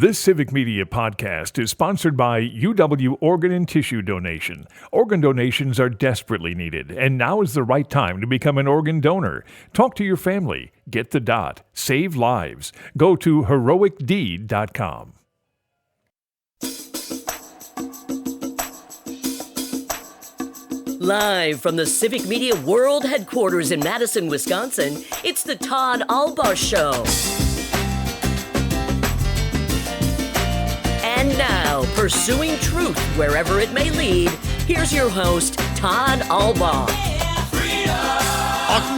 This Civic Media podcast is sponsored by UW Organ and Tissue Donation. Organ donations are desperately needed, and now is the right time to become an organ donor. Talk to your family. Get the dot. Save lives. Go to heroicdeed.com. Live from the Civic Media World Headquarters in Madison, Wisconsin, it's the Todd Albaugh Show. And now, pursuing truth wherever it may lead, here's your host, Todd Albaugh.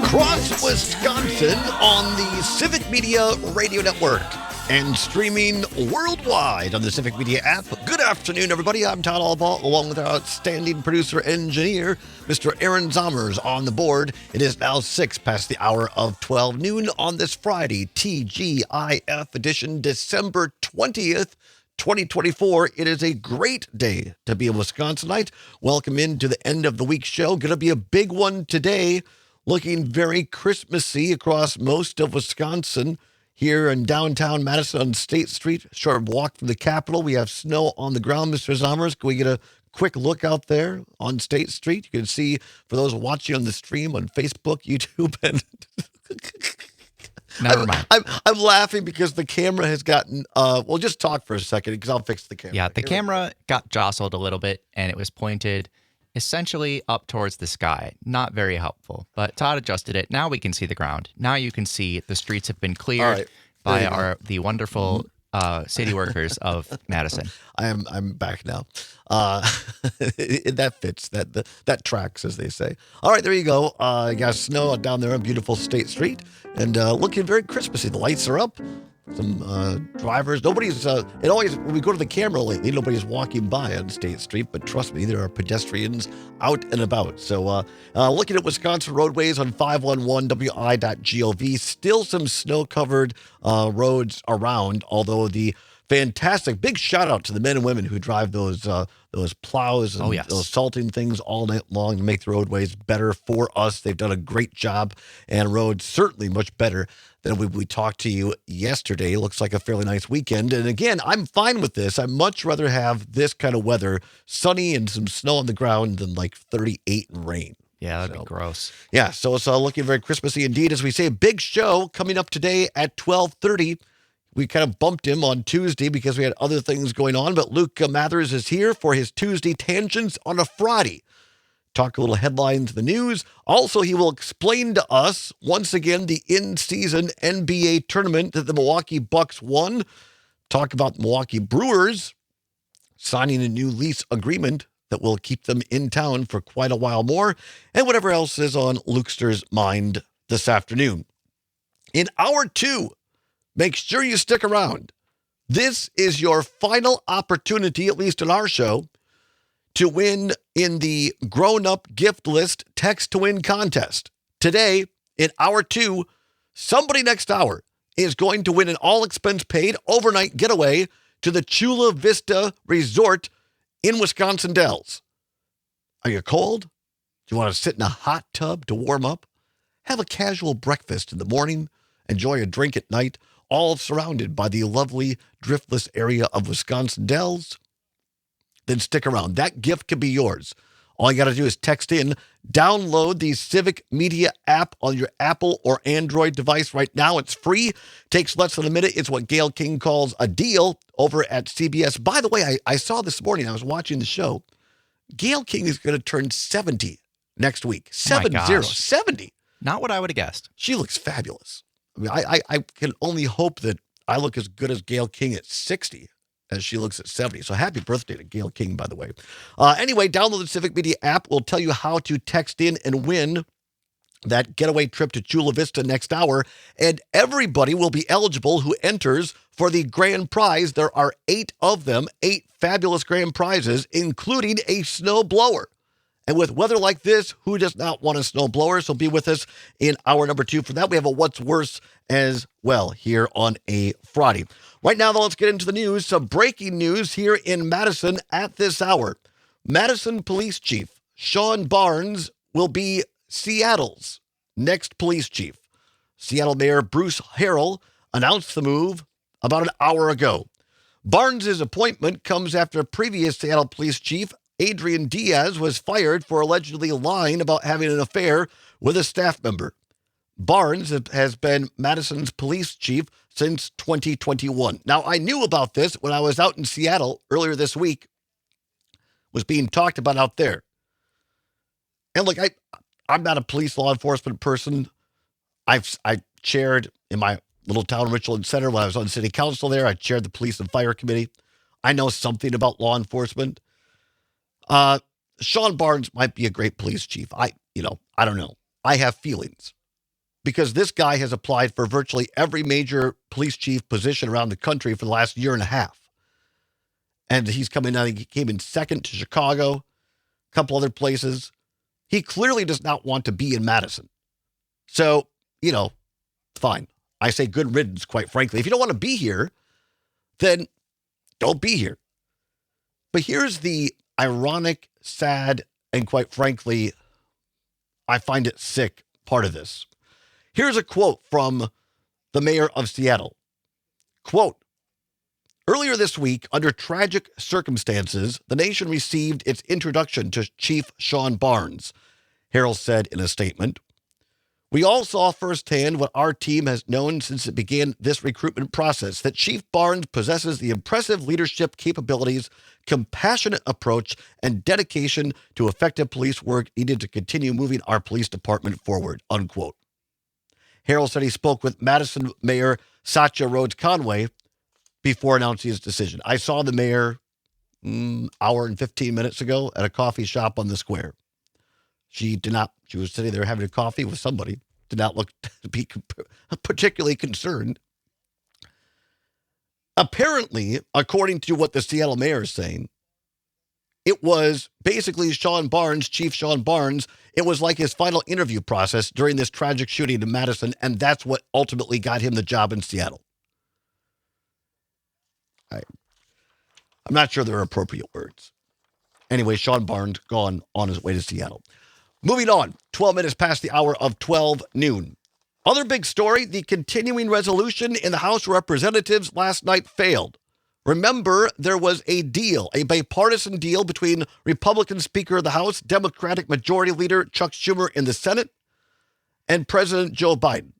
Across Wisconsin on the Civic Media Radio Network and streaming worldwide on the Civic Media app. Good afternoon, everybody. I'm Todd Albaugh, along with our outstanding producer-engineer, Mr. Aaron Zommers, on the board. It is now 6 past the hour of 12 noon on this Friday, TGIF edition, December 20th, 2024. It is a great day to be a Wisconsinite. Welcome into the end of the week show. Going to be a big one today. Looking very Christmassy across most of Wisconsin. Here in downtown Madison on State Street, short walk from the Capitol. We have snow on the ground, Mr. Zommers. Can we get a quick look out there on State Street? You can see, for those watching on the stream on Facebook, YouTube, and Never mind. I'm laughing because the camera has gotten, well, just talk for a second because I'll fix the camera. Yeah, the camera got jostled a little bit and it was pointed essentially up towards the sky. Not very helpful, but Todd adjusted it. Now we can see the ground. Now you can see the streets have been cleared by the wonderful city workers of Madison. I'm back now. That fits. That tracks, as they say. All right, there you go. You got snow down there on beautiful State Street, and looking very Christmassy. The lights are up. Some drivers. Nobody's. It always, when we go to the camera lately, nobody's walking by on State Street. But trust me, there are pedestrians out and about. So, looking at Wisconsin roadways on 511wi.gov, still some snow-covered roads around. Although the fantastic big shout out to the men and women who drive those plows and those salting things all night long to make the roadways better for us. They've done a great job, and roads certainly much better than we talked to you yesterday. Looks like a fairly nice weekend. And again, I'm fine with this. I'd much rather have this kind of weather, sunny and some snow on the ground, than like 38 and rain. Yeah, that'd be gross. Yeah, so it's looking very Christmassy indeed. As we say, a big show coming up today at 12:30. We kind of bumped him on Tuesday because we had other things going on, but Luke Mathers is here for his Tuesday Tangents on a Friday. Talk a little headlines of the news. Also, he will explain to us, once again, the in-season NBA tournament that the Milwaukee Bucks won. Talk about the Milwaukee Brewers signing a new lease agreement that will keep them in town for quite a while more, and whatever else is on Lukester's mind this afternoon. In hour 2, make sure you stick around. This is your final opportunity, at least in our show, to win in the grown-up gift list text to win contest. Today, in hour 2, somebody next hour is going to win an all-expense-paid overnight getaway to the Chula Vista Resort in Wisconsin Dells. Are you cold? Do you want to sit in a hot tub to warm up? Have a casual breakfast in the morning, enjoy a drink at night, all surrounded by the lovely driftless area of Wisconsin Dells? Then stick around. That gift can be yours. All you got to do is text in, download the Civic Media app on your Apple or Android device right now. It's free. Takes less than a minute. It's what Gayle King calls a deal over at CBS. By the way, I saw this morning, I was watching the show. Gayle King is going to turn 70 next week. 70. Not what I would have guessed. She looks fabulous. I mean, I can only hope that I look as good as Gayle King at 60 as she looks at 70. So happy birthday to Gayle King, by the way. Anyway, download the Civic Media app. We'll tell you how to text in and win that getaway trip to Chula Vista next hour. And everybody will be eligible who enters for the grand prize. There are 8 of them, 8 fabulous grand prizes, including a snow blower. And with weather like this, who does not want a snow blower? So be with us in hour number 2. For that, we have a What's Worse as well here on a Friday. Right now, though, let's get into the news. Some breaking news here in Madison at this hour. Madison Police Chief Shon Barnes will be Seattle's next police chief. Seattle Mayor Bruce Harrell announced the move about an hour ago. Barnes' appointment comes after previous Seattle police chief Adrian Diaz was fired for allegedly lying about having an affair with a staff member. Barnes has been Madison's police chief since 2021. Now, I knew about this when I was out in Seattle earlier this week. It was being talked about out there. And look, I'm not a police law enforcement person. I chaired in my little town, Richland Center, when I was on city council there. I chaired the police and fire committee. I know something about law enforcement. Shon Barnes might be a great police chief. I don't know. I have feelings because this guy has applied for virtually every major police chief position around the country for the last year and a half. And he's coming out. He came in second to Chicago, a couple other places. He clearly does not want to be in Madison. So, fine. I say good riddance, quite frankly. If you don't want to be here, then don't be here. But here's the ironic, sad, and quite frankly, I find it sick part of this. Here's a quote from the mayor of Seattle. Quote, earlier this week, under tragic circumstances, the nation received its introduction to Chief Shon Barnes, Harrell said in a statement. We all saw firsthand what our team has known since it began this recruitment process, that Chief Barnes possesses the impressive leadership capabilities, compassionate approach, and dedication to effective police work needed to continue moving our police department forward, unquote. Harrell said he spoke with Madison Mayor Satya Rhodes Conway before announcing his decision. I saw the mayor hour and 15 minutes ago at a coffee shop on the square. She was sitting there having a coffee with somebody, did not look to be particularly concerned. Apparently, according to what the Seattle mayor is saying, it was basically Shon Barnes, Chief Shon Barnes. It was like his final interview process during this tragic shooting in Madison, and that's what ultimately got him the job in Seattle. I'm not sure they're appropriate words. Anyway, Shon Barnes gone on his way to Seattle. Moving on, 12 minutes past the hour of 12 noon. Other big story, the continuing resolution in the House of Representatives last night failed. Remember, there was a deal, a bipartisan deal between Republican Speaker of the House, Democratic Majority Leader Chuck Schumer in the Senate, and President Joe Biden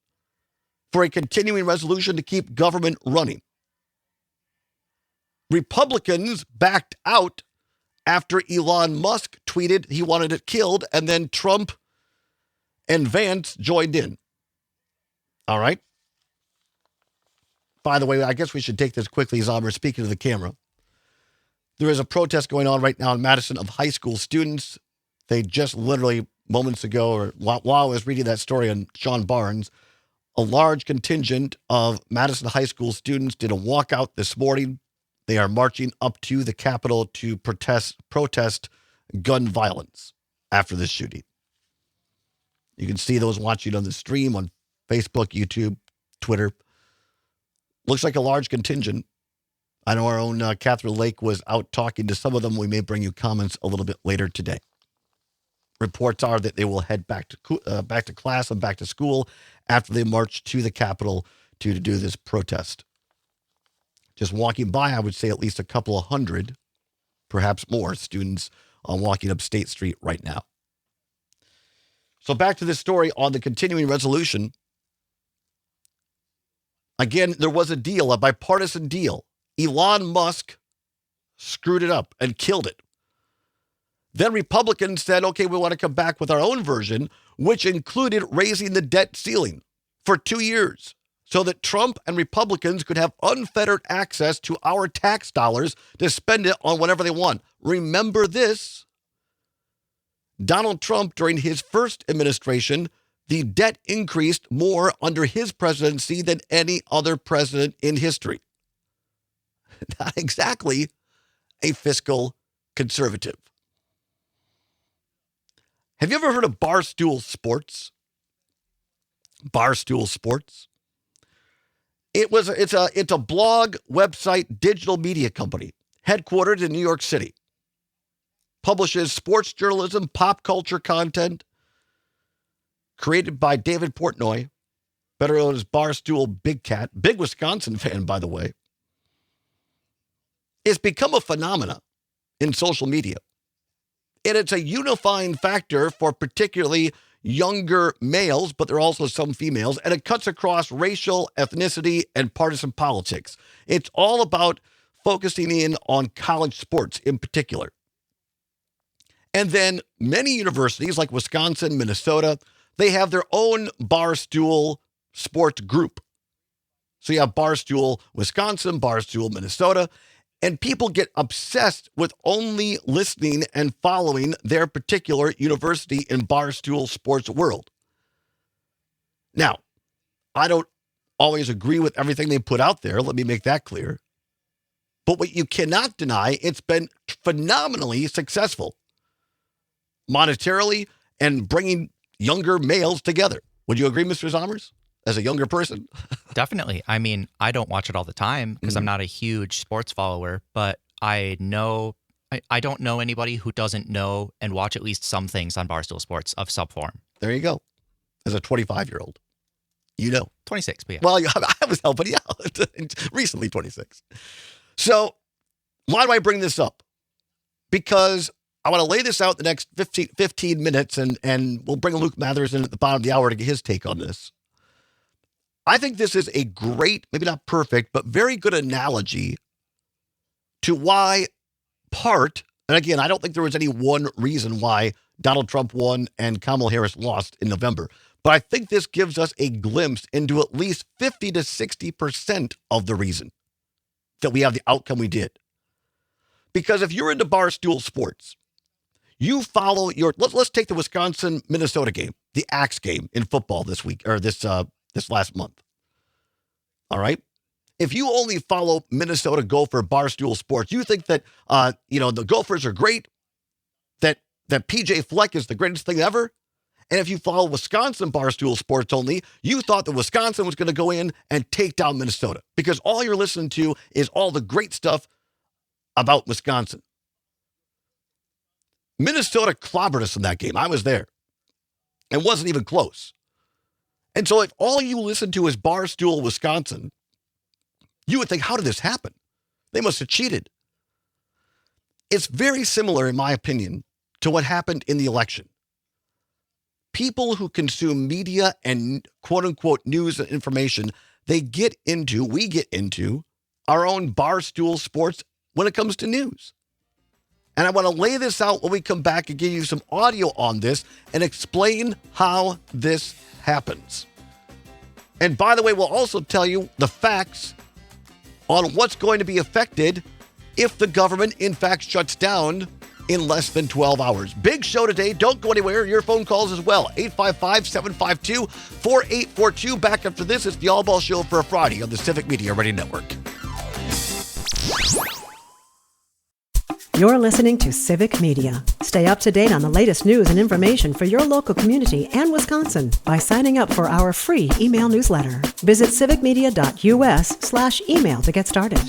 for a continuing resolution to keep government running. Republicans backed out after Elon Musk tweeted he wanted it killed, and then Trump and Vance joined in. All right. By the way, I guess we should take this quickly as we're speaking to the camera. There is a protest going on right now in Madison of high school students. They just literally moments ago, or while I was reading that story on Shon Barnes, a large contingent of Madison high school students did a walkout this morning. They are marching up to the Capitol to protest gun violence after this shooting. You can see those watching on the stream on Facebook, YouTube, Twitter. Looks like a large contingent. I know our own Catherine Lake was out talking to some of them. We may bring you comments a little bit later today. Reports are that they will head back to class and back to school after they march to the Capitol to do this protest. Just walking by, I would say at least a couple of hundred, perhaps more, students walking up State Street right now. So back to this story on the continuing resolution. Again, there was a deal, a bipartisan deal. Elon Musk screwed it up and killed it. Then Republicans said, okay, we want to come back with our own version, which included raising the debt ceiling for 2 years so that Trump and Republicans could have unfettered access to our tax dollars to spend it on whatever they want. Remember this, Donald Trump, during his first administration, the debt increased more under his presidency than any other president in history. Not exactly a fiscal conservative. Have you ever heard of Barstool Sports? Barstool Sports? It's a blog, website, digital media company headquartered in New York City. Publishes sports journalism, pop culture content, created by David Portnoy, better known as Barstool Big Cat. Big Wisconsin fan, by the way. It's become a phenomenon in social media. And it's a unifying factor for particularly younger males, but there are also some females, and it cuts across racial, ethnicity, and partisan politics. It's all about focusing in on college sports in particular. And then many universities like Wisconsin, Minnesota, they have their own Barstool Sports group. So you have Barstool Wisconsin, Barstool Minnesota, and people get obsessed with only listening and following their particular university in Barstool Sports world. Now, I don't always agree with everything they put out there. Let me make that clear. But what you cannot deny, it's been phenomenally successful monetarily and bringing younger males together. Would you agree, Mr. Zommers, as a younger person? Definitely. I mean, I don't watch it all the time because I'm not a huge sports follower, but I don't know anybody who doesn't know and watch at least some things on Barstool Sports of some form. There you go. As a 25-year-old, you know. 26, but yeah. Well, I was helping you out. Recently 26. So why do I bring this up? Because I want to lay this out the next 15 minutes, and we'll bring Luke Mathers in at the bottom of the hour to get his take on this. I think this is a great, maybe not perfect, but very good analogy to why and again, I don't think there was any one reason why Donald Trump won and Kamala Harris lost in November, but I think this gives us a glimpse into at least 50 to 60% of the reason that we have the outcome we did. Because if you're into Barstool Sports, you follow let's take the Wisconsin-Minnesota game, the Axe game in football this week, or this last month. All right? If you only follow Minnesota Gopher Barstool Sports, you think that, the Gophers are great, that PJ Fleck is the greatest thing ever. And if you follow Wisconsin Barstool Sports only, you thought that Wisconsin was going to go in and take down Minnesota because all you're listening to is all the great stuff about Wisconsin. Minnesota clobbered us in that game. I was there. It wasn't even close. And so if all you listen to is Barstool Wisconsin, you would think, how did this happen? They must have cheated. It's very similar, in my opinion, to what happened in the election. People who consume media and quote-unquote news and information, we get into our own Barstool Sports when it comes to news. And I want to lay this out when we come back and give you some audio on this and explain how this happens. And by the way, we'll also tell you the facts on what's going to be affected if the government, in fact, shuts down in less than 12 hours. Big show today. Don't go anywhere. Your phone calls as well. 855-752-4842. Back after this, it's the All Ball Show for a Friday on the Civic Media Radio Network. You're listening to Civic Media. Stay up to date on the latest news and information for your local community and Wisconsin by signing up for our free email newsletter. Visit civicmedia.us/email to get started.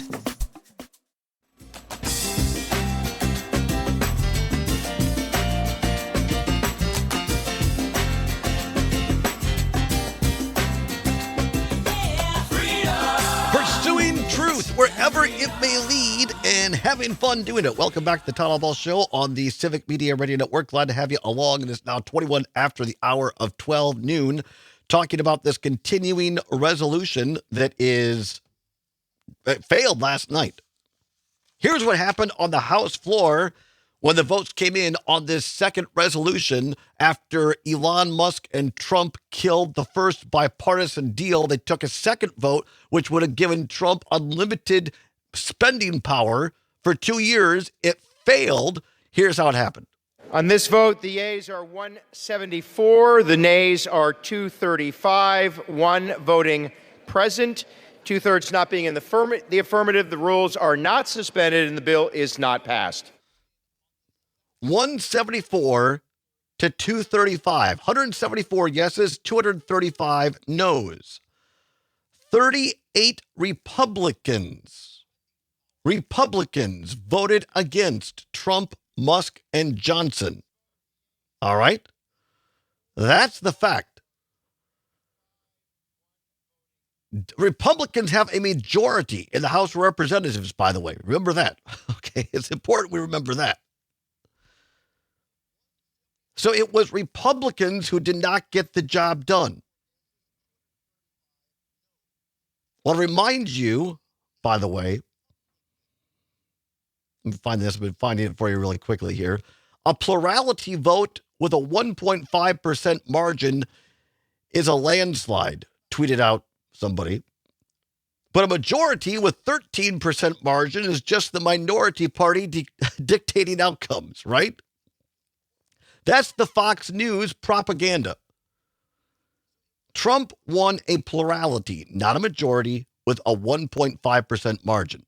Wherever it may lead and having fun doing it. Welcome back to the Todd Ball Show on the Civic Media Radio Network. Glad to have you along. It is now 21 after the hour of 12 noon, talking about this continuing resolution that failed last night. Here's what happened on the House floor when the votes came in on this second resolution after Elon Musk and Trump killed the first bipartisan deal. They took a second vote, which would have given Trump unlimited spending power for 2 years. It failed. Here's how it happened. On this vote, the yeas are 174, the nays are 235, one voting present, two-thirds not being in the affirmative. The rules are not suspended and the bill is not passed. 174 to 235. 174 yeses, 235 noes. 38 Republicans voted against Trump, Musk, and Johnson. All right? That's the fact. Republicans have a majority in the House of Representatives, by the way. Remember that. Okay, it's important we remember that. So it was Republicans who did not get the job done. I'll remind you, by the way, let me find this. I've been finding it for you really quickly here. A plurality vote with a 1.5% margin is a landslide, tweeted out somebody. But a majority with 13% margin is just the minority party dictating outcomes, right? That's the Fox News propaganda. Trump won a plurality, not a majority, with a 1.5% margin.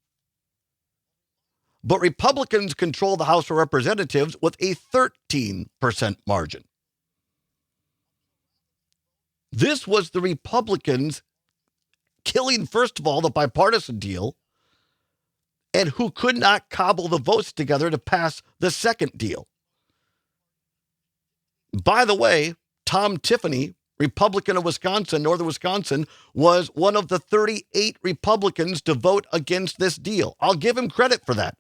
But Republicans control the House of Representatives with a 13% margin. This was the Republicans killing, first of all, the bipartisan deal, and who could not cobble the votes together to pass the second deal. By the way, Tom Tiffany, Republican of Wisconsin, northern Wisconsin, was one of the 38 Republicans to vote against this deal. I'll give him credit for that.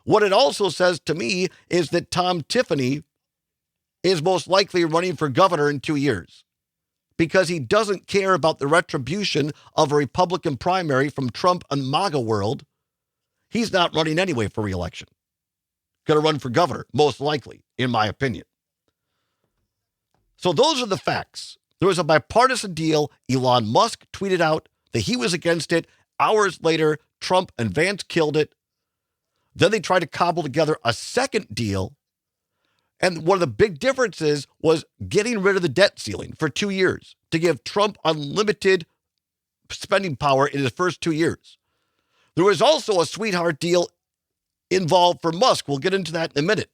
What it also says to me is that Tom Tiffany is most likely running for governor in 2 years because he doesn't care about the retribution of a Republican primary from Trump and MAGA world. He's not running anyway for re-election. Going to run for governor, most likely, in my opinion. So those are the facts. There was a bipartisan deal. Elon Musk tweeted out that he was against it. Hours later, Trump and Vance killed it. Then they tried to cobble together a second deal. And one of the big differences was getting rid of the debt ceiling for 2 years to give Trump unlimited spending power in his first 2 years. There was also a sweetheart deal involved for Musk. We'll get into that in a minute.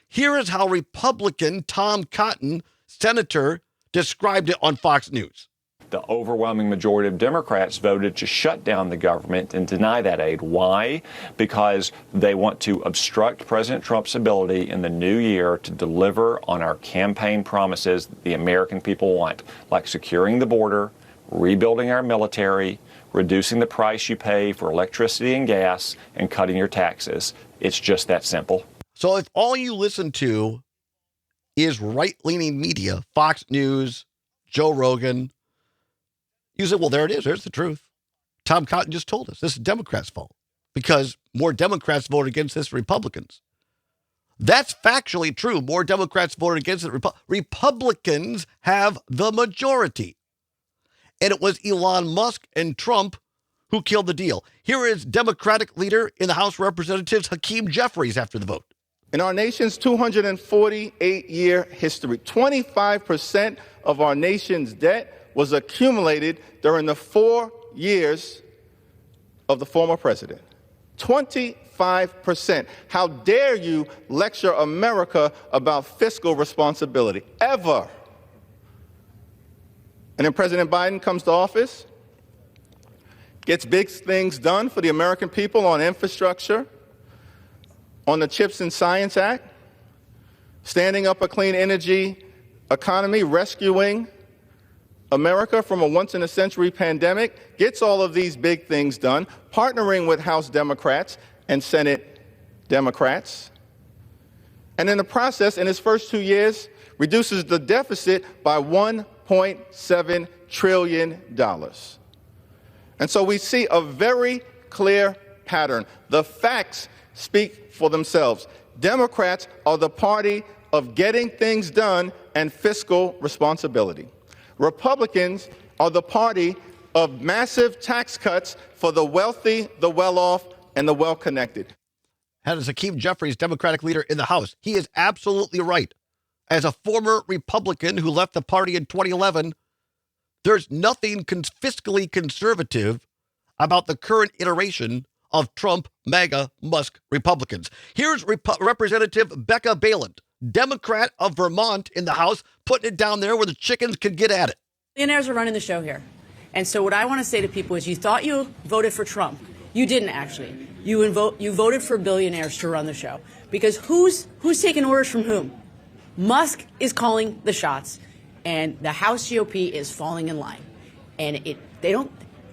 Here is how Republican Tom Cotton, senator, described it on Fox News. The overwhelming majority of Democrats voted to shut down the government and deny that aid. Why? Because they want to obstruct President Trump's ability in the new year to deliver on our campaign promises that the American people want, like securing the border, rebuilding our military, reducing the price you pay for electricity and gas, and cutting your taxes. It's just that simple. So if all you listen to is right-leaning media, Fox News, Joe Rogan, you say, well, there it is. There's the truth. Tom Cotton just told us this is Democrats' fault because more Democrats voted against this than Republicans. That's factually true. More Democrats voted against it. Republicans have the majority. And it was Elon Musk and Trump who killed the deal. Here is Democratic leader in the House of Representatives, Hakeem Jeffries, after the vote. In our nation's 248-year history, 25% of our nation's debt was accumulated during the 4 years of the former president. 25%. How dare you lecture America about fiscal responsibility, ever? And then President Biden comes to office, gets big things done for the American people on infrastructure, on the CHIPS and Science Act, standing up a clean energy economy, rescuing America from a once-in-a-century pandemic, gets all of these big things done, partnering with House Democrats and Senate Democrats. And in the process, in his first 2 years, reduces the deficit by $1.7 trillion. And so we see a very clear pattern. The facts speak for themselves. Democrats are the party of getting things done and fiscal responsibility. Republicans are the party of massive tax cuts for the wealthy, the well-off, and the well-connected. That is Hakeem Jeffries, Democratic leader in the House. He is absolutely right. As a former Republican who left the party in 2011, there's nothing fiscally conservative about the current iteration of Trump, MAGA, Musk Republicans. Here's Representative Becca Balint, Democrat of Vermont in the House, putting it down there where the chickens could get at it. Billionaires are running the show here. And so what I want to say to people is you thought you voted for Trump. You didn't actually. You voted for billionaires to run the show. Because who's taking orders from whom? Musk is calling the shots, and the House GOP is falling in line. And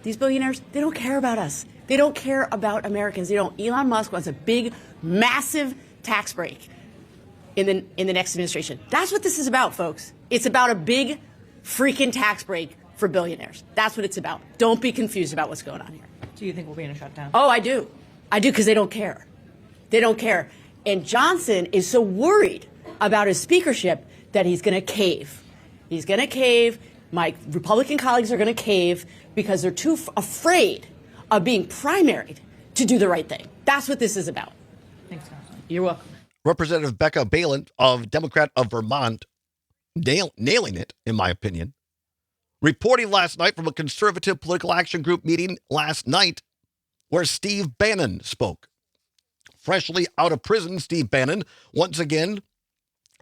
these billionaires, they don't care about us. They don't care about Americans. They don't. Elon Musk wants a big, massive tax break in the next administration. That's what this is about, folks. It's about a big freaking tax break for billionaires. That's what it's about. Don't be confused about what's going on here. Do you think we'll be in a shutdown? Oh, I do. I do, because they don't care. They don't care. And Johnson is so worried about his speakership that he's going to cave. He's going to cave. My Republican colleagues are going to cave because they're too afraid of being primaried to do the right thing. That's what this is about. Thanks, Congressman. You're welcome. Representative Becca Balint, of Democrat of Vermont, nailing it, in my opinion. Reporting last night from a conservative political action group meeting last night where Steve Bannon spoke. Freshly out of prison, Steve Bannon, once again,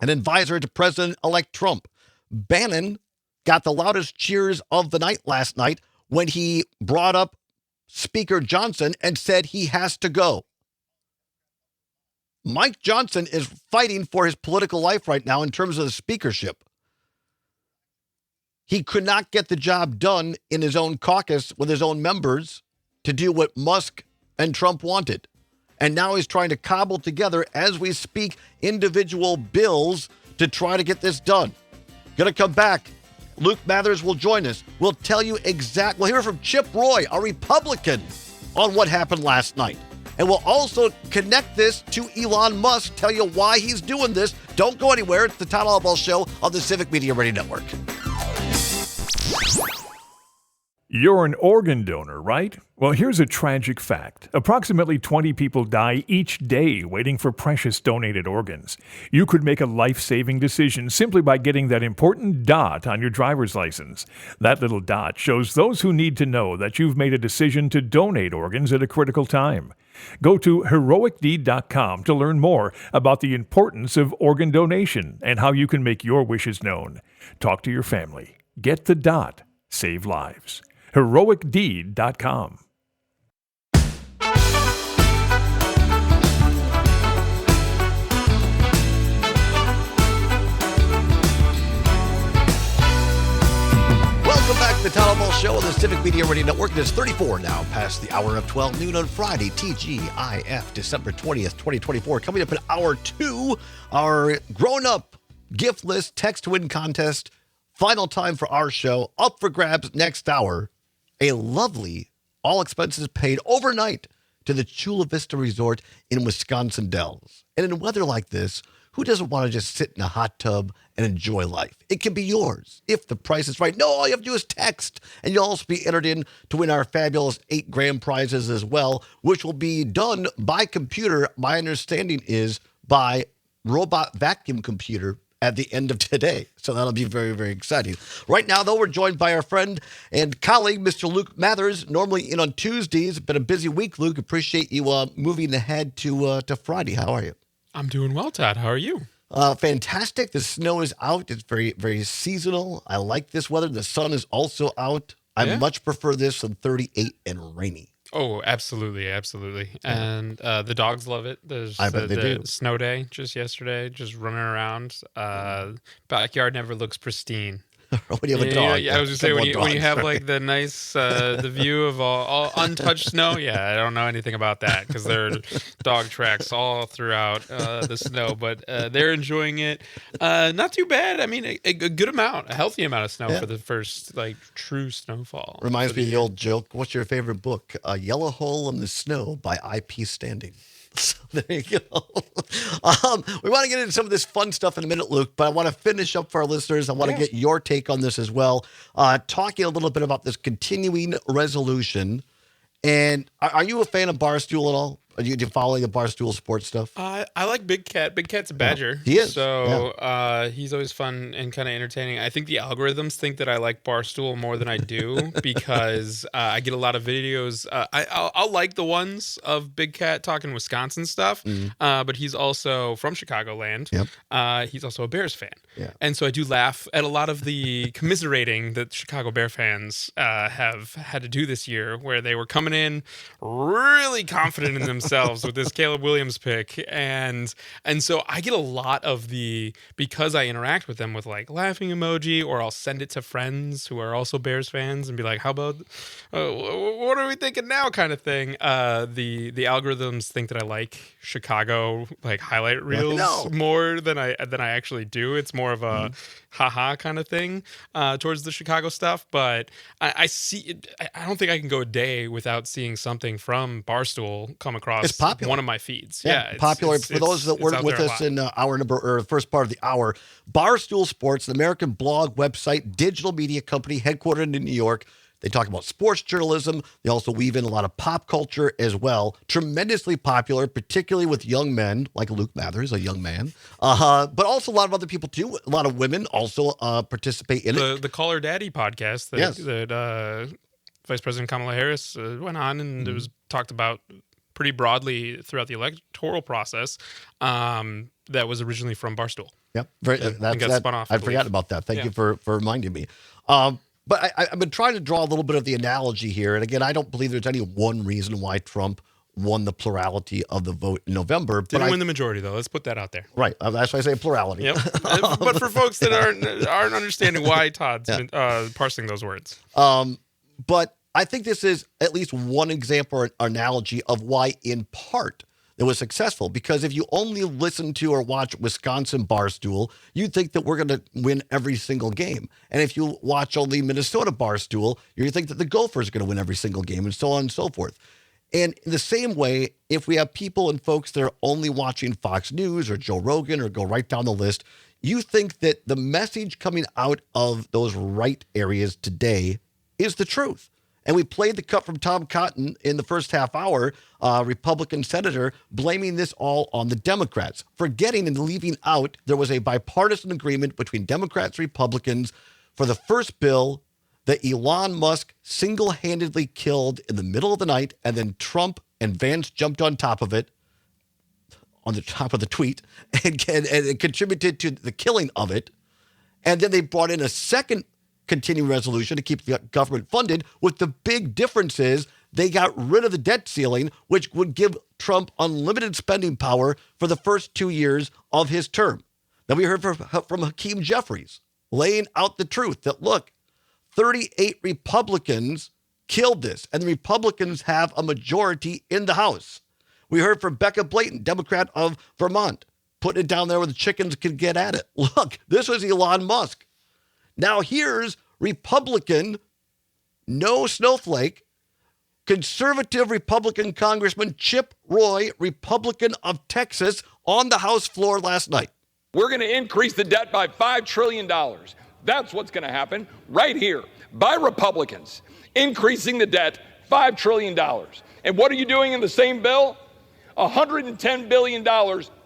an advisor to President-elect Trump. Bannon got the loudest cheers of the night last night when he brought up Speaker Johnson and said he has to go. Mike Johnson is fighting for his political life right now in terms of the speakership. He could not get the job done in his own caucus with his own members to do what Musk and Trump wanted. And now he's trying to cobble together, as we speak, individual bills to try to get this done. Gonna come back. Luke Mathers will join us. We'll tell you we'll hear from Chip Roy, a Republican, on what happened last night. And we'll also connect this to Elon Musk, tell you why he's doing this. Don't go anywhere. It's the Todd Albaugh Show on the Civic Media Radio Network. You're an organ donor, right? Well, here's a tragic fact. Approximately 20 people die each day waiting for precious donated organs. You could make a life-saving decision simply by getting that important dot on your driver's license. That little dot shows those who need to know that you've made a decision to donate organs at a critical time. Go to heroicdeed.com to learn more about the importance of organ donation and how you can make your wishes known. Talk to your family. Get the dot. Save lives. heroicdeed.com. Welcome back to the Todd Albaugh Show on the Civic Media Radio Network. It is 34 now past the hour of 12 noon on Friday, TGIF, December 20th, 2024. Coming up in hour 2, our grown-up gift list text to win contest. Final time for our show. Up for grabs next hour. A lovely, all expenses paid overnight to the Chula Vista Resort in Wisconsin Dells. And in weather like this, who doesn't want to just sit in a hot tub and enjoy life? It can be yours if the price is right. No, all you have to do is text, and you'll also be entered in to win our fabulous 8 grand prizes as well, which will be done by computer. My understanding is by robot vacuum computer at the end of today. So that'll be very, very exciting. Right now, though, we're joined by our friend and colleague, Mr. Luke Mathers, normally in on Tuesdays. Been a busy week, Luke. Appreciate you moving ahead to Friday. How are you? I'm doing well, Todd. How are you? Fantastic. The snow is out. It's very, very seasonal. I like this weather. The sun is also out. I much prefer this than 38 and rainy. Oh, absolutely, absolutely. And the dogs love it. There's I bet they do. Snow day just yesterday, just running around. Backyard never looks pristine. When you have a dog. Yeah, I was going to say, when you have like the nice, the view of all untouched snow, I don't know anything about that because there are dog tracks all throughout the snow, but they're enjoying it. Not too bad. I mean, a good amount, a healthy amount of snow for the first like true snowfall. Reminds me of the old joke. What's your favorite book? A Yellow Hole in the Snow by I.P. Standing. So there you go. We want to get into some of this fun stuff in a minute, Luke, but I want to finish up for our listeners. I want to get your take on this as well. Talking a little bit about this continuing resolution. And are you a fan of Barstool at all? Are you following the Barstool Sports stuff? I like Big Cat. Big Cat's a badger. He is. So he's always fun and kind of entertaining. I think the algorithms think that I like Barstool more than I do because I get a lot of videos. I'll like the ones of Big Cat talking Wisconsin stuff, but he's also from Chicagoland. Yep. He's also a Bears fan. Yeah. And so I do laugh at a lot of the commiserating that Chicago Bear fans have had to do this year, where they were coming in really confident in themselves themselves with this Caleb Williams pick. And so I get a lot of because I interact with them with like laughing emoji, or I'll send it to friends who are also Bears fans and be like, how about, what are we thinking now kind of thing. The algorithms think that I like Chicago like highlight reels more than I actually do. It's more of a haha kind of thing towards the Chicago stuff. But I see it. I don't think I can go a day without seeing something from Barstool come across one of my feeds. Yeah, popular. For those that weren't with us in hour number, or the first part of the hour, Barstool Sports, an American blog, website, digital media company headquartered in New York. They talk about sports journalism. They also weave in a lot of pop culture as well. Tremendously popular, particularly with young men, like Luke Mathers, a young man. But also a lot of other people, too. A lot of women also participate in it. The Call Her Daddy podcast that Vice President Kamala Harris went on, and it was talked about pretty broadly throughout the electoral process. That was originally from Barstool. Yep. Got spun off. I forgot about that. Thank you for reminding me. But I've been trying to draw a little bit of the analogy here. And again, I don't believe there's any one reason why Trump won the plurality of the vote in November. Didn't win the majority, though. Let's put that out there. Right. That's why I say plurality. Yep. But for folks that aren't understanding why Todd's parsing those words. But I think this is at least one example or analogy of why, in part, it was successful. Because if you only listen to or watch Wisconsin Barstool, you think that we're going to win every single game. And if you watch only Minnesota Barstool, you think that the Gophers are going to win every single game, and so on and so forth. And in the same way, if we have people and folks that are only watching Fox News or Joe Rogan or go right down the list, you think that the message coming out of those right areas today is the truth. And we played the cut from Tom Cotton in the first half hour, Republican senator, blaming this all on the Democrats, forgetting and leaving out there was a bipartisan agreement between Democrats and Republicans for the first bill that Elon Musk single-handedly killed in the middle of the night, and then Trump and Vance jumped on top of it, on the top of the tweet, and contributed to the killing of it. And then they brought in a second continuing resolution to keep the government funded, with the big difference is they got rid of the debt ceiling, which would give Trump unlimited spending power for the first 2 years of his term. Then we heard from Hakeem Jeffries laying out the truth that, look, 38 Republicans killed this, and the Republicans have a majority in the House. We heard from Becca Blayton, Democrat of Vermont, putting it down there where the chickens could get at it. Look, this was Elon Musk. Now here's Republican, no snowflake, conservative Republican Congressman Chip Roy, Republican of Texas, on the House floor last night. We're going to increase the debt by $5 trillion. That's what's going to happen right here by Republicans, increasing the debt $5 trillion. And what are you doing in the same bill? $110 billion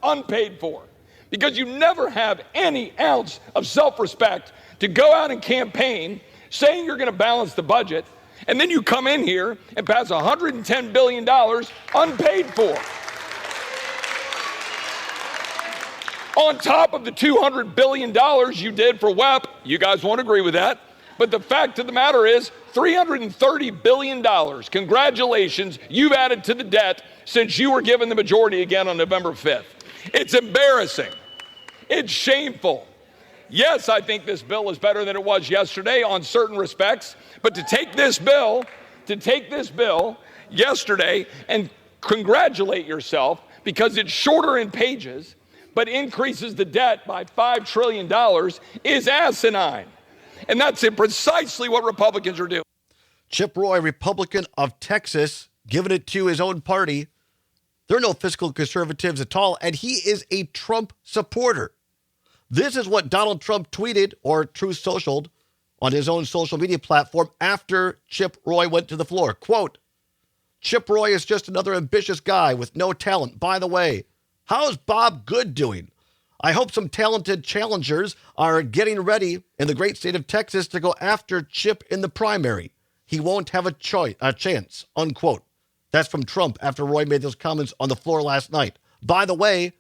unpaid for, because you never have any ounce of self-respect to go out and campaign saying you're going to balance the budget, and then you come in here and pass $110 billion unpaid for. On top of the $200 billion you did for WEP, you guys won't agree with that, but the fact of the matter is $330 billion. Congratulations, you've added to the debt since you were given the majority again on November 5th. It's embarrassing. It's shameful. Yes, I think this bill is better than it was yesterday on certain respects, but to take this bill yesterday and congratulate yourself because it's shorter in pages, but increases the debt by $5 trillion is asinine. And that's precisely what Republicans are doing. Chip Roy, Republican of Texas, giving it to his own party. There are no fiscal conservatives at all, and he is a Trump supporter. This is what Donald Trump tweeted or Truth Socialed on his own social media platform after Chip Roy went to the floor. Quote, Chip Roy is just another ambitious guy with no talent. By the way, how's Bob Good doing? I hope some talented challengers are getting ready in the great state of Texas to go after Chip in the primary. He won't have a chance, unquote. That's from Trump after Roy made those comments on the floor last night. By the way,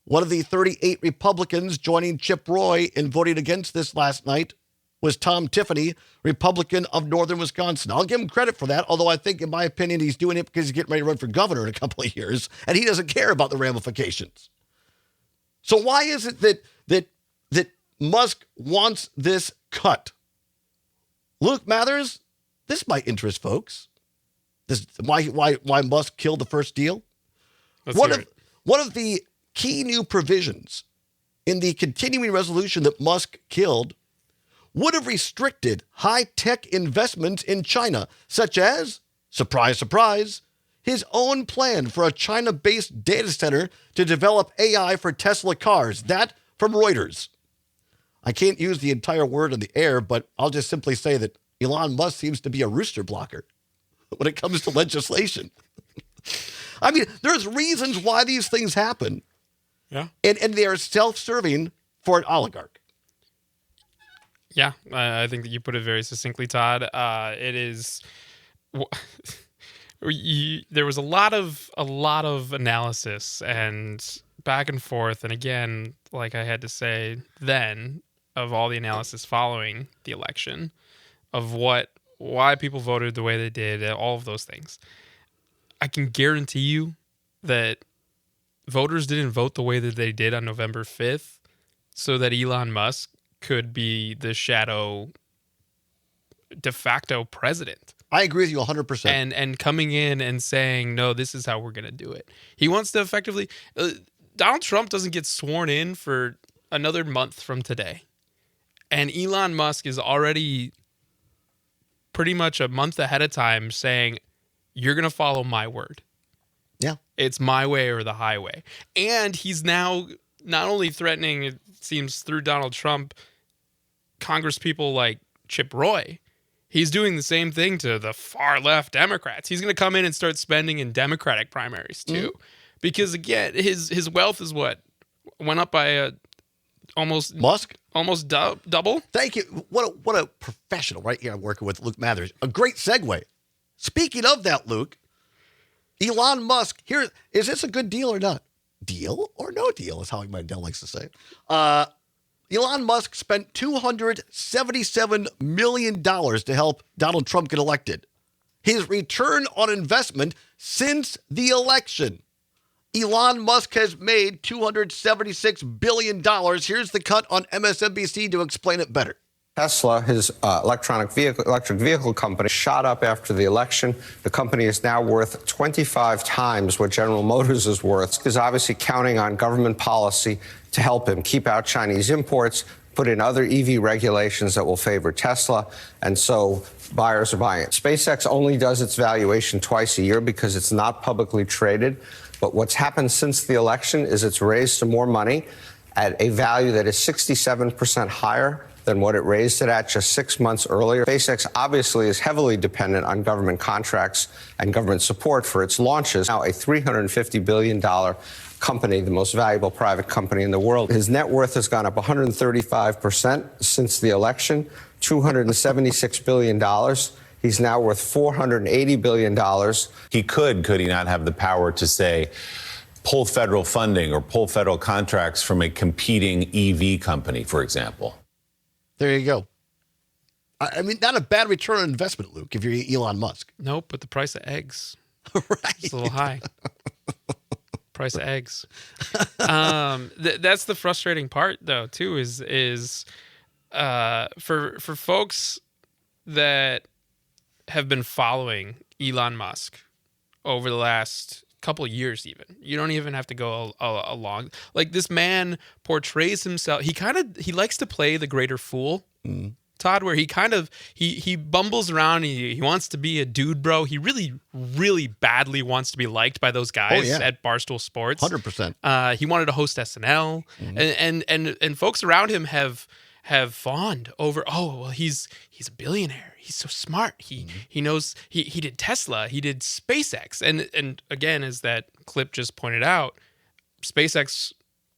one of the 38 Republicans joining Chip Roy in voting against this last night was Tom Tiffany, Republican of Northern Wisconsin. I'll give him credit for that, although I think, in my opinion, he's doing it because he's getting ready to run for governor in a couple of years, and he doesn't care about the ramifications. So why is it that Musk wants this cut? Luke Mathers, this might interest folks. This why Musk killed the first deal? One of the key new provisions in the continuing resolution that Musk killed would have restricted high-tech investments in China, such as, surprise, surprise, his own plan for a China-based data center to develop AI for Tesla cars. That from Reuters. I can't use the entire word on the air, but I'll just simply say that Elon Musk seems to be a rooster blocker when it comes to legislation. I mean, there's reasons why these things happen. Yeah. And they are self-serving for an oligarch. Yeah, I think that you put it very succinctly, Todd. It is. There was a lot of analysis and back and forth, and again, like I had to say then, of all the analysis following the election, of why people voted the way they did, all of those things. I can guarantee you that voters didn't vote the way that they did on November 5th so that Elon Musk could be the shadow de facto president. I agree with you 100%. And coming in and saying, no, this is how we're going to do it. He wants to effectively... Donald Trump doesn't get sworn in for another month from today. And Elon Musk is already pretty much a month ahead of time saying, you're going to follow my word. Yeah. It's my way or the highway. And he's now not only threatening, it seems through Donald Trump, Congress people like Chip Roy. He's doing the same thing to the far left Democrats. He's going to come in and start spending in Democratic primaries too. Mm-hmm. Because again, his wealth is what? Went up by almost double. Thank you. What a professional right here I'm working with, Luke Mathers. A great segue. Speaking of that, Luke, Elon Musk, here, is this a good deal or not? Deal or no deal is how my dad likes to say it. Elon Musk spent $277 million to help Donald Trump get elected. His return on investment since the election. Elon Musk has made $276 billion. Here's the cut on MSNBC to explain it better. Tesla, his electric vehicle company, shot up after the election. The company is now worth 25 times what General Motors is worth. He's obviously counting on government policy to help him keep out Chinese imports, put in other EV regulations that will favor Tesla, and so buyers are buying it. SpaceX only does its valuation twice a year because it's not publicly traded. But what's happened since the election is it's raised some more money at a value that is 67% higher than what it raised it at just 6 months earlier. SpaceX obviously is heavily dependent on government contracts and government support for its launches. Now a $350 billion company, the most valuable private company in the world. His net worth has gone up 135% since the election, $276 billion. He's now worth $480 billion. Could he not have the power to say, pull federal funding or pull federal contracts from a competing EV company, for example? There you go. I mean, not a bad return on investment, Luke, if you're Elon Musk. Nope, but the price of eggs. Right. It's a little high. Price of eggs. That's the frustrating part, though, too, is for folks that have been following Elon Musk over the last couple of years even. You don't even have to go along. Like, this man portrays himself. He likes to play the greater fool, Todd, where he bumbles around. He wants to be a dude, bro. He really, really badly wants to be liked by those guys at Barstool Sports. 100%. He wanted to host SNL, and folks around him have fawned over. Oh, well, he's a billionaire. He's so smart. He knows. He did Tesla. He did SpaceX. And again, as that clip just pointed out, SpaceX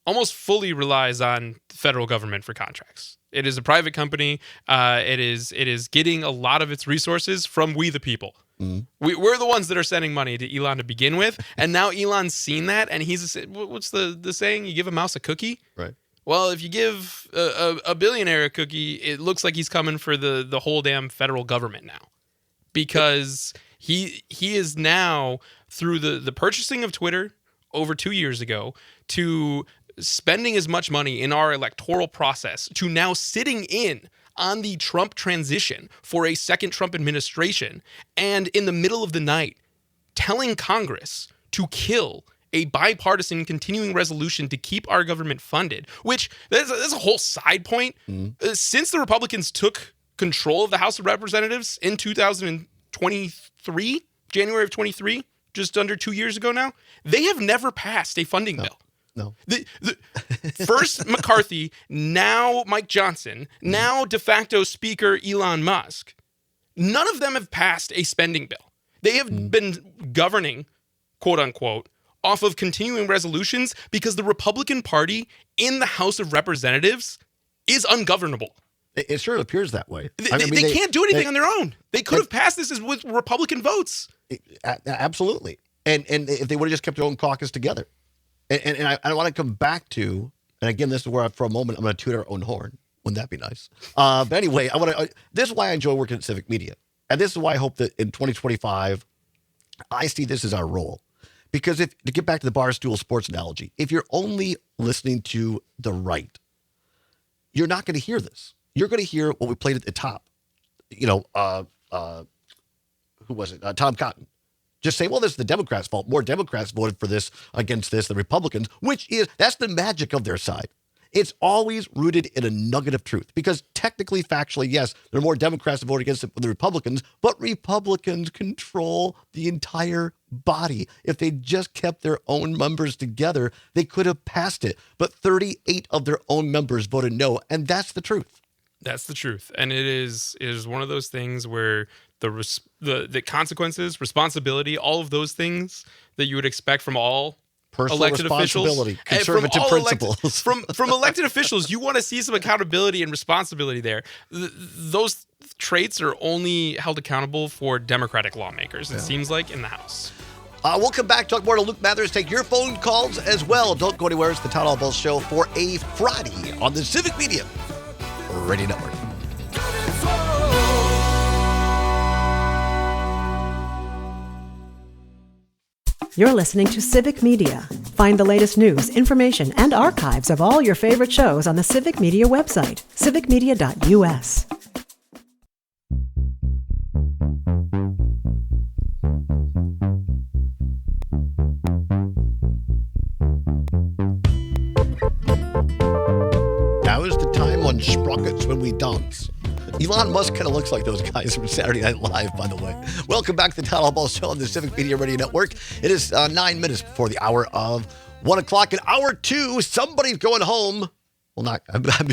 almost fully relies on the federal government for contracts. It is a private company. It is getting a lot of its resources from we the people. We're the ones that are sending money to Elon to begin with, and now Elon's seen that, and what's the saying? You give a mouse a cookie, right? Well, if you give a billionaire a cookie, it looks like he's coming for the whole damn federal government now, because he is now, through the purchasing of Twitter over 2 years ago, to spending as much money in our electoral process, to now sitting in on the Trump transition for a second Trump administration, and in the middle of the night telling Congress to kill a bipartisan continuing resolution to keep our government funded, which there's a whole side point. Since the Republicans took control of the House of Representatives in 2023, January of 23, just under 2 years ago now, they have never passed a funding bill. No. The first McCarthy, now Mike Johnson, now de facto Speaker Elon Musk. None of them have passed a spending bill. They have been governing, quote unquote, off of continuing resolutions because the Republican Party in the House of Representatives is ungovernable. It sure appears that way. They can't do anything on their own. They could have passed this with Republican votes. Absolutely. And if they would have just kept their own caucus together. And I want to come back to, and again, this is where for a moment I'm going to toot our own horn. Wouldn't that be nice? But anyway, this is why I enjoy working at Civic Media. And this is why I hope that in 2025, I see this as our role. Because to get back to the Barstool Sports analogy, if you're only listening to the right, you're not going to hear this. You're going to hear what we played at the top. Who was it? Tom Cotton. Just say, well, this is the Democrats' fault. More Democrats voted for this against this than Republicans, that's the magic of their side. It's always rooted in a nugget of truth because technically, factually, yes, there are more Democrats that vote against it than the Republicans, but Republicans control the entire body. If they just kept their own members together, they could have passed it. But 38 of their own members voted no, and that's the truth. That's the truth. And it is one of those things where the consequences, responsibility, all of those things that you would expect from all personal elected responsibility, officials, conservative principles. From elected officials, you want to see some accountability and responsibility there. Those traits are only held accountable for Democratic lawmakers, it seems like, in the House. We'll come back, talk more to Luke Mathers, take your phone calls as well. Don't go anywhere. It's the Todd Ball Show for a Friday on the Civic Media Radio Network. You're listening to Civic Media. Find the latest news, information, and archives of all your favorite shows on the Civic Media website, civicmedia.us. Now is the time on Sprockets when we dance. Elon Musk kind of looks like those guys from Saturday Night Live, by the way. Welcome back to the Todd Ball Show on the Civic Media Radio Network. It is 9 minutes before the hour of 1 o'clock. In hour 2, somebody's going home. Well,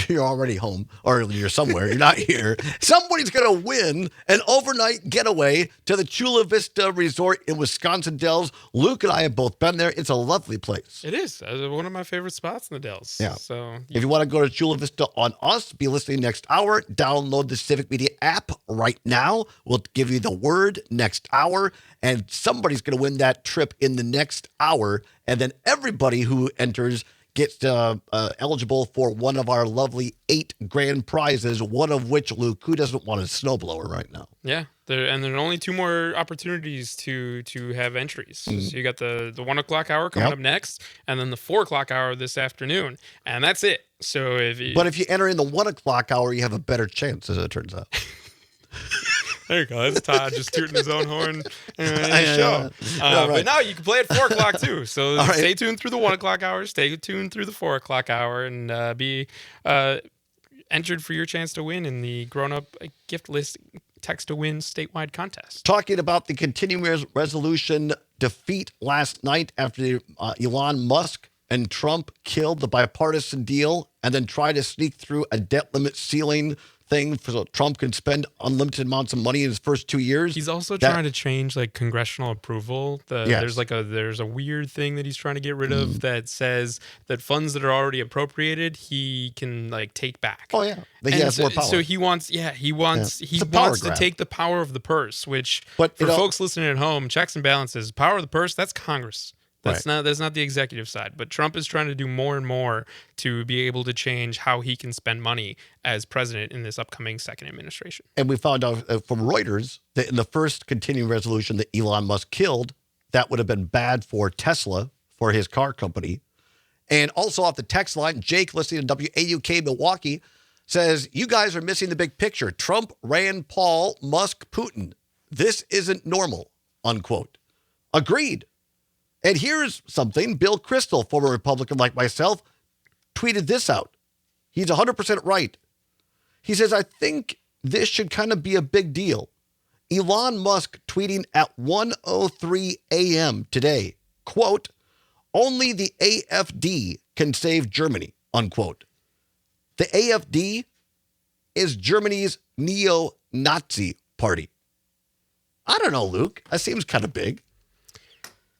you're already home, or you're somewhere. You're not here. Somebody's going to win an overnight getaway to the Chula Vista Resort in Wisconsin Dells. Luke and I have both been there. It's a lovely place. It is one of my favorite spots in the Dells. Yeah. So if you want to go to Chula Vista on us, be listening next hour. Download the Civic Media app right now. We'll give you the word next hour, and somebody's going to win that trip in the next hour. And then everybody who enters gets eligible for one of our lovely 8 grand prizes, one of which, Luke, who doesn't want a snowblower right now? Yeah, there are only 2 more opportunities to have entries. So you got the 1 o'clock hour coming up next, and then the 4 o'clock hour this afternoon, and that's it. So if you enter in the 1 o'clock hour, you have a better chance, as it turns out. There you go. That's Todd just tooting his own horn in the show. Right. But now you can play at 4 o'clock too. So stay tuned through the 1 o'clock hour. Stay tuned through the 4 o'clock hour, and be entered for your chance to win in the grown-up gift list text to win statewide contest. Talking about the continuing resolution defeat last night after Elon Musk and Trump killed the bipartisan deal and then tried to sneak through a debt limit ceiling thing so Trump can spend unlimited amounts of money in his first 2 years. He's also trying to change congressional approval. There's a weird thing that he's trying to get rid of that says that funds that are already appropriated he can take back. Oh yeah, he has more power. So he wants to take the power of the purse. Which for folks listening at home, checks and balances, power of the purse. That's Congress. That's not the executive side, but Trump is trying to do more and more to be able to change how he can spend money as president in this upcoming second administration. And we found out from Reuters that in the first continuing resolution that Elon Musk killed, that would have been bad for Tesla, for his car company. And also off the text line, Jake, listening to WAUK Milwaukee, says, you guys are missing the big picture. Trump, Rand Paul, Musk, Putin. This isn't normal, unquote. Agreed. And here's something. Bill Kristol, former Republican like myself, tweeted this out. He's 100% right. He says, I think this should kind of be a big deal. Elon Musk tweeting at 1:03 a.m. today, quote, only the AfD can save Germany, unquote. The AfD is Germany's neo-Nazi party. I don't know, Luke. That seems kind of big.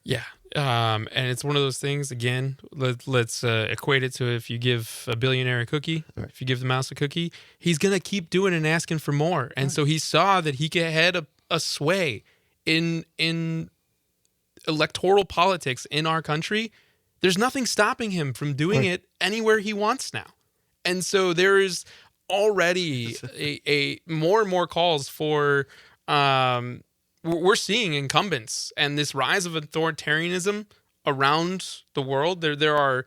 Yeah. And it's one of those things, again, let's equate it to if you give a billionaire a cookie, if you give the mouse a cookie, he's going to keep doing it and asking for more. And so he saw that he had a sway in electoral politics in our country. There's nothing stopping him from doing it anywhere he wants now. And so there is already a more and more calls for we're seeing incumbents and this rise of authoritarianism around the world. There are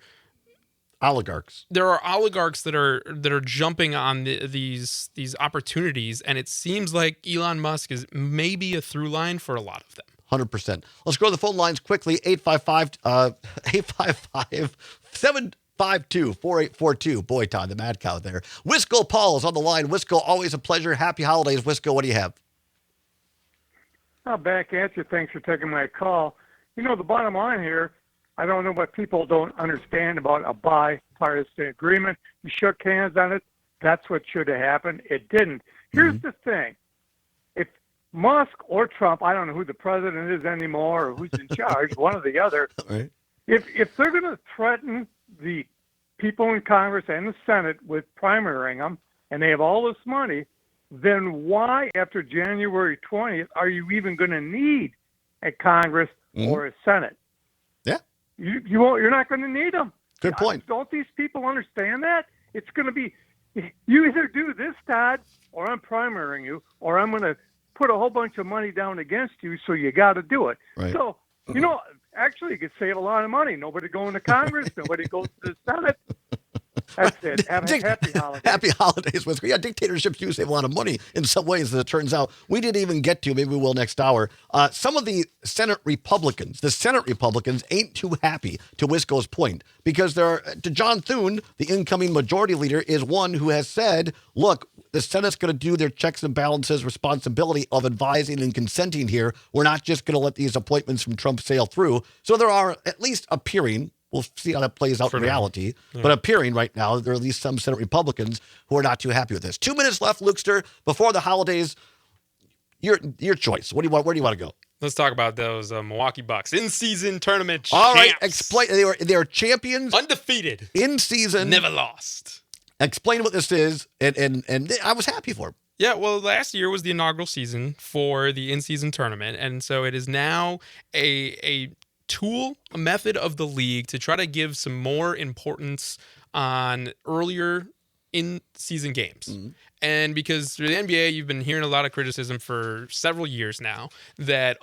oligarchs. There are oligarchs that are jumping on these opportunities, and it seems like Elon Musk is maybe a through line for a lot of them. 100%. Let's go to the phone lines quickly. 855-752-4842. Boy, Todd, the mad cow there. Wisco Paul is on the line. Wisco, always a pleasure. Happy holidays. Wisco, what do you have? Back at you. Thanks for taking my call. You know, the bottom line here, I don't know what people don't understand about a bipartisan agreement. You shook hands on it. That's what should have happened. It didn't. Here's the thing. If Musk or Trump, I don't know who the president is anymore or who's in charge, one or the other, right. If they're going to threaten the people in Congress and the Senate with primarying them, and they have all this money, then why, after January 20th, are you even going to need a Congress or a Senate? Yeah. You won't, you're not going to need them. Good point. Don't these people understand that? It's going to be, you either do this, Todd, or I'm primarying you, or I'm going to put a whole bunch of money down against you, so you got to do it. Right. So, you know, actually, you could save a lot of money. Nobody going to Congress. Nobody goes to the Senate. That's it. Happy holidays. Happy holidays, Wisco. Yeah, dictatorships do save a lot of money in some ways, as it turns out. We didn't even get to, maybe we will next hour. Some of the Senate Republicans ain't too happy, to Wisco's point, because to John Thune, the incoming majority leader, is one who has said, look, the Senate's going to do their checks and balances responsibility of advising and consenting here. We're not just going to let these appointments from Trump sail through. So there are at least appearing, we'll see how that plays out in reality, but appearing right now, there are at least some Senate Republicans who are not too happy with this. 2 minutes left, Lukester, before the holidays. Your choice. Where do you want to go? Let's talk about those Milwaukee Bucks in-season tournament champs. All right, explain. They are champions, undefeated, in season, never lost. Explain what this is, and I was happy for him. Yeah, well, last year was the inaugural season for the in-season tournament, and so it is now a tool, a method of the league to try to give some more importance on earlier in-season games. Mm-hmm. And because through the NBA, you've been hearing a lot of criticism for several years now that,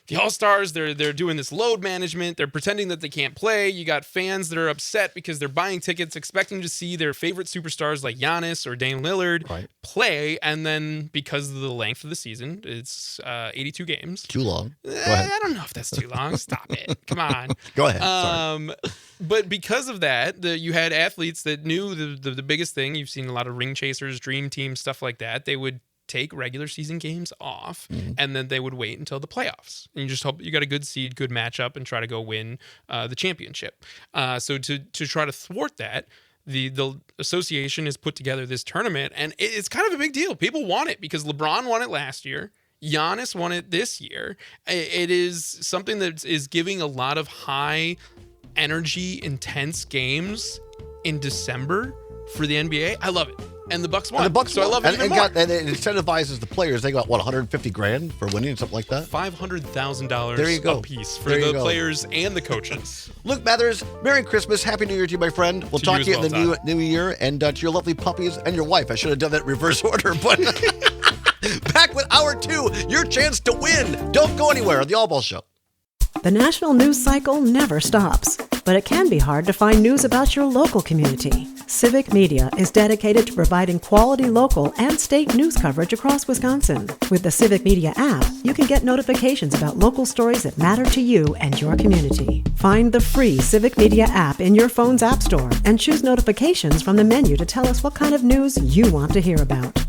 the All-Stars, they're doing this load management. They're pretending that they can't play. You got fans that are upset because they're buying tickets expecting to see their favorite superstars like Giannis or Dame Lillard play. And then because of the length of the season, it's 82 games. Too long. Go ahead. I don't know if that's too long. Stop it. Come on. Go ahead. Sorry. But because of that, you had athletes that knew the biggest thing. You've seen a lot of ring chasers, dream teams, stuff like that. They would take regular season games off, and then they would wait until the playoffs. And you just hope you got a good seed, good matchup, and try to go win the championship. So to try to thwart that, the association has put together this tournament, and it's kind of a big deal. People want it because LeBron won it last year. Giannis won it this year. It is something that is giving a lot of high energy, intense games in December for the NBA. I love it. And the Bucks won. And the Bucks so won. I love it even more. And it incentivizes the players. They got, what, $150,000 for winning, something like that? $500,000 a piece for the players and the coaches. Luke Mathers, Merry Christmas. Happy New Year to you, my friend. We'll talk to you in the new year. And to your lovely puppies and your wife. I should have done that in reverse order, but back with Hour 2, your chance to win. Don't go anywhere on the All Ball Show. The national news cycle never stops, but it can be hard to find news about your local community. Civic Media is dedicated to providing quality local and state news coverage across Wisconsin. With the Civic Media app, you can get notifications about local stories that matter to you and your community. Find the free Civic Media app in your phone's app store and choose notifications from the menu to tell us what kind of news you want to hear about.